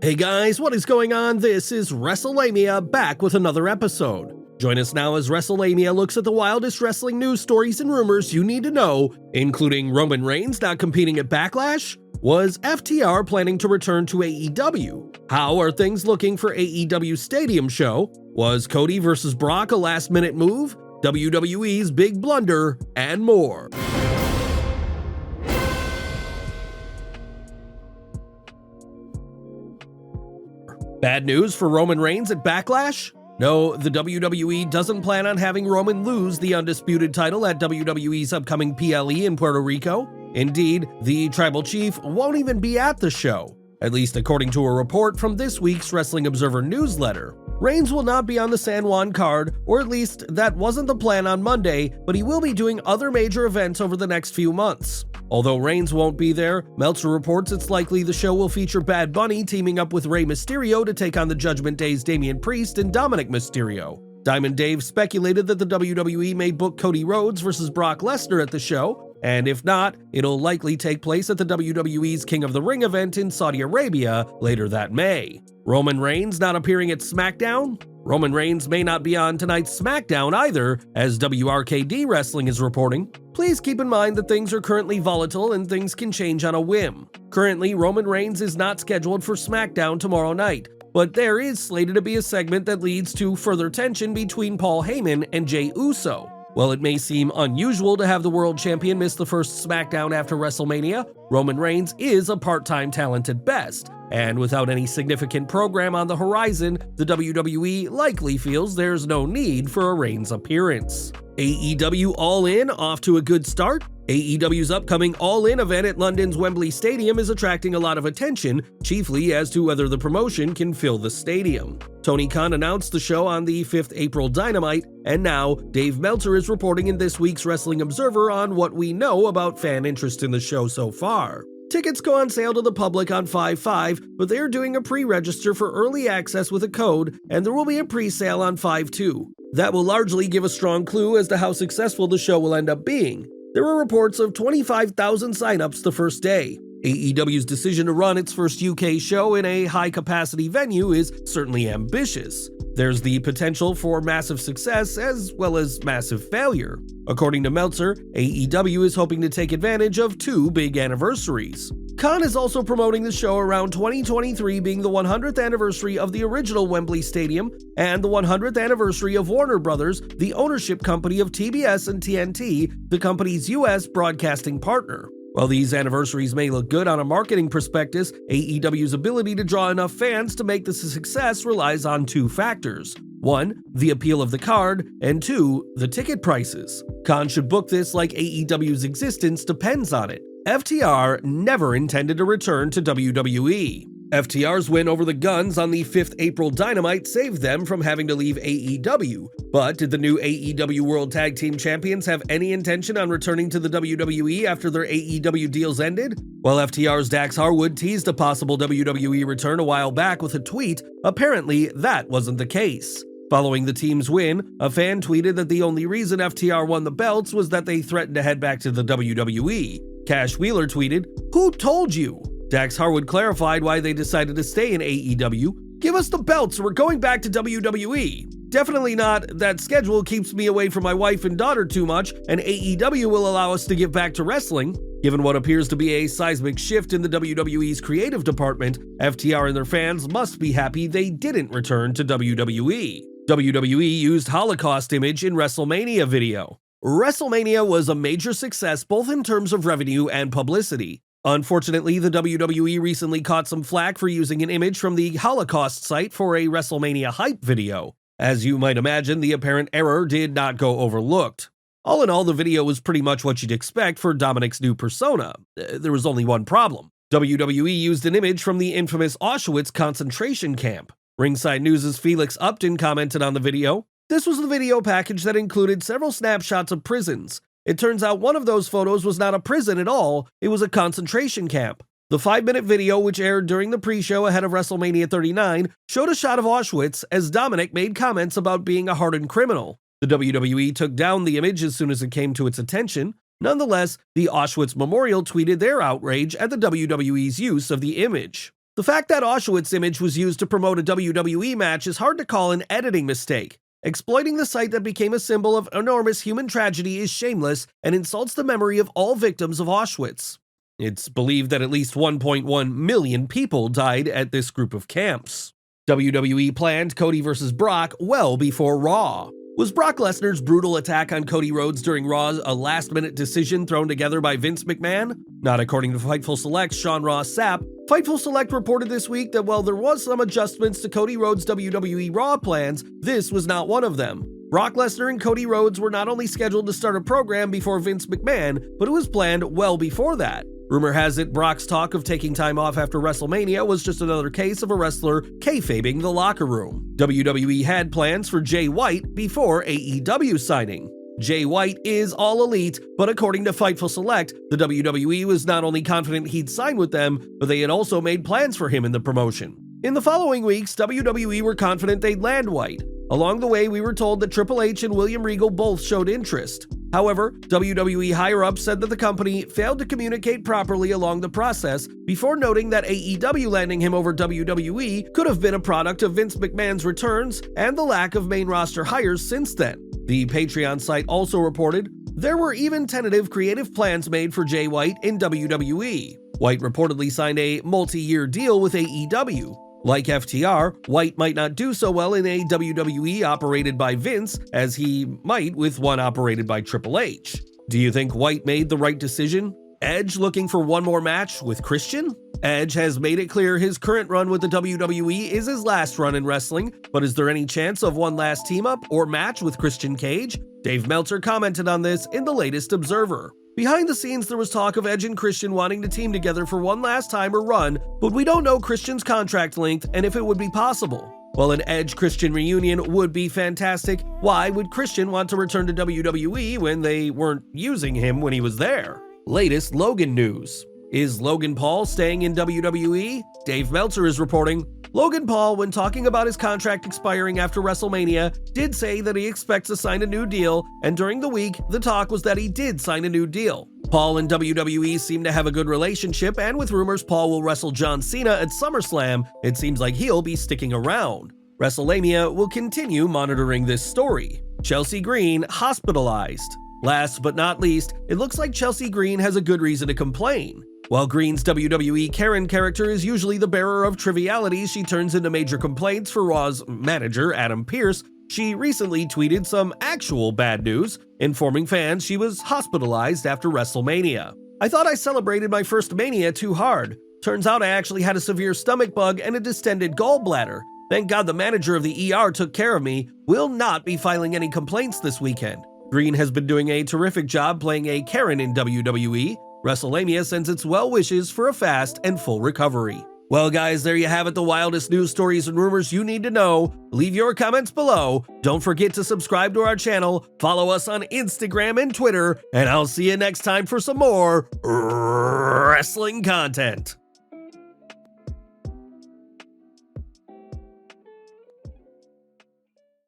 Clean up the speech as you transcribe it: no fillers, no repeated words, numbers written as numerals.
Hey guys, what is going on? This is Wrestlelamia back with another episode. Join us now as Wrestlelamia looks at the wildest wrestling news stories and rumors you need to know, including Roman Reigns not competing at Backlash? Was FTR planning to return to AEW? How are things looking for AEW Stadium show? Was Cody versus Brock a last-minute move? WWE's big blunder, and more. Bad news for Roman Reigns at Backlash? No, the WWE doesn't plan on having Roman lose the undisputed title at WWE's upcoming PLE in Puerto Rico. Indeed, the Tribal Chief won't even be at the show, at least according to a report from this week's Wrestling Observer newsletter. Reigns will not be on the San Juan card, or at least that wasn't the plan on Monday, but he will be doing other major events over the next few months. Although Reigns won't be there, Meltzer reports it's likely the show will feature Bad Bunny teaming up with Rey Mysterio to take on the Judgment Day's Damian Priest and Dominic Mysterio. Diamond Dave speculated that the WWE may book Cody Rhodes versus Brock Lesnar at the show, and if not, it'll likely take place at the WWE's King of the Ring event in Saudi Arabia later that May. Roman Reigns not appearing at SmackDown? Roman Reigns may not be on tonight's SmackDown either, as WRKD Wrestling is reporting. Please keep in mind that things are currently volatile and things can change on a whim. Currently, Roman Reigns is not scheduled for SmackDown tomorrow night, but there is slated to be a segment that leads to further tension between Paul Heyman and Jey Uso. While it may seem unusual to have the world champion miss the first SmackDown after WrestleMania, Roman Reigns is a part-time talent at best, and without any significant program on the horizon, the WWE likely feels there's no need for a Reigns appearance. AEW All In off to a good start? AEW's upcoming All In event at London's Wembley Stadium is attracting a lot of attention, chiefly as to whether the promotion can fill the stadium. Tony Khan announced the show on the 5th April Dynamite, and now Dave Meltzer is reporting in this week's Wrestling Observer on what we know about fan interest in the show so far. Tickets go on sale to the public on 5/5, but they are doing a pre-register for early access with a code, and there will be a pre-sale on 5/2. That will largely give a strong clue as to how successful the show will end up being. There were reports of 25,000 signups the first day. AEW's decision to run its first UK show in a high-capacity venue is certainly ambitious. There's the potential for massive success as well as massive failure. According to Meltzer, AEW is hoping to take advantage of two big anniversaries. Khan is also promoting the show around 2023 being the 100th anniversary of the original Wembley Stadium and the 100th anniversary of Warner Brothers, the ownership company of TBS and TNT, the company's US broadcasting partner. While these anniversaries may look good on a marketing prospectus, AEW's ability to draw enough fans to make this a success relies on two factors. One, the appeal of the card, and two, the ticket prices. Khan should book this like AEW's existence depends on it. FTR never intended to return to WWE. FTR's win over the Guns on the 5th April Dynamite saved them from having to leave AEW, but did the new AEW World Tag Team Champions have any intention on returning to the WWE after their AEW deals ended? While FTR's Dax Harwood teased a possible WWE return a while back with a tweet, apparently that wasn't the case. Following the team's win, a fan tweeted that the only reason FTR won the belts was that they threatened to head back to the WWE. Cash Wheeler tweeted, "Who told you?" Dax Harwood clarified why they decided to stay in AEW. "Give us the belts, we're going back to WWE. Definitely not, that schedule keeps me away from my wife and daughter too much, and AEW will allow us to give back to wrestling." Given what appears to be a seismic shift in the WWE's creative department, FTR and their fans must be happy they didn't return to WWE. WWE used Holocaust image in WrestleMania video. WrestleMania was a major success both in terms of revenue and publicity. Unfortunately, the WWE recently caught some flack for using an image from the Holocaust site for a WrestleMania hype video. As you might imagine, the apparent error did not go overlooked. All in all, the video was pretty much what you'd expect for Dominic's new persona. There was only one problem. WWE used an image from the infamous Auschwitz concentration camp. Ringside News' Felix Upton commented on the video. This was the video package that included several snapshots of prisons. It turns out one of those photos was not a prison at all, it was a concentration camp. The 5-minute video, which aired during the pre-show ahead of WrestleMania 39, showed a shot of Auschwitz as Dominic made comments about being a hardened criminal. The WWE took down the image as soon as it came to its attention. Nonetheless, the Auschwitz Memorial tweeted their outrage at the WWE's use of the image. The fact that Auschwitz image was used to promote a WWE match is hard to call an editing mistake. Exploiting the site that became a symbol of enormous human tragedy is shameless and insults the memory of all victims of Auschwitz. It's believed that at least 1.1 million people died at this group of camps. WWE planned Cody vs. Brock well before Raw. Was Brock Lesnar's brutal attack on Cody Rhodes during Raw a last-minute decision thrown together by Vince McMahon? Not according to Fightful Select's Sean Ross Sapp. Fightful Select reported this week that while there was some adjustments to Cody Rhodes' WWE Raw plans, this was not one of them. Brock Lesnar and Cody Rhodes were not only scheduled to start a program before Vince McMahon, but it was planned well before that. Rumor has it Brock's talk of taking time off after WrestleMania was just another case of a wrestler kayfabing the locker room. WWE had plans for Jay White before AEW signing. Jay White is all elite, but according to Fightful Select, the WWE was not only confident he'd sign with them, but they had also made plans for him in the promotion. In the following weeks, WWE were confident they'd land White. Along the way, we were told that Triple H and William Regal both showed interest. However, WWE higher-ups said that the company failed to communicate properly along the process before noting that AEW landing him over WWE could have been a product of Vince McMahon's returns and the lack of main roster hires since then. The Patreon site also reported there were even tentative creative plans made for Jay White in WWE. White reportedly signed a multi-year deal with AEW. Like FTR, White might not do so well in a WWE operated by Vince as he might with one operated by Triple H. Do you think White made the right decision? Edge looking for one more match with Christian? Edge has made it clear his current run with the WWE is his last run in wrestling, but is there any chance of one last team-up or match with Christian Cage? Dave Meltzer commented on this in the latest Observer. Behind the scenes, there was talk of Edge and Christian wanting to team together for one last time or run, but we don't know Christian's contract length and if it would be possible. While an Edge-Christian reunion would be fantastic, why would Christian want to return to WWE when they weren't using him when he was there? Latest Logan news. Is Logan Paul staying in WWE? Dave Meltzer is reporting, Logan Paul, when talking about his contract expiring after WrestleMania, did say that he expects to sign a new deal, and during the week, the talk was that he did sign a new deal. Paul and WWE seem to have a good relationship, and with rumors Paul will wrestle John Cena at SummerSlam, it seems like he'll be sticking around. Wrestlelamia will continue monitoring this story. Chelsea Green hospitalized. Last but not least, it looks like Chelsea Green has a good reason to complain. While Green's WWE Karen character is usually the bearer of trivialities she turns into major complaints for Raw's manager, Adam Pearce, she recently tweeted some actual bad news, informing fans she was hospitalized after WrestleMania. I thought I celebrated my first Mania too hard. Turns out I actually had a severe stomach bug and a distended gallbladder. Thank God the manager of the ER took care of me. Will not be filing any complaints this weekend. Green has been doing a terrific job playing a Karen in WWE. Wrestlelamia sends its well wishes for a fast and full recovery. Well guys, there you have it, the wildest news stories and rumors you need to know. Leave your comments below. Don't forget to subscribe to our channel, follow us on Instagram and Twitter, and I'll see you next time for some more wrestling content.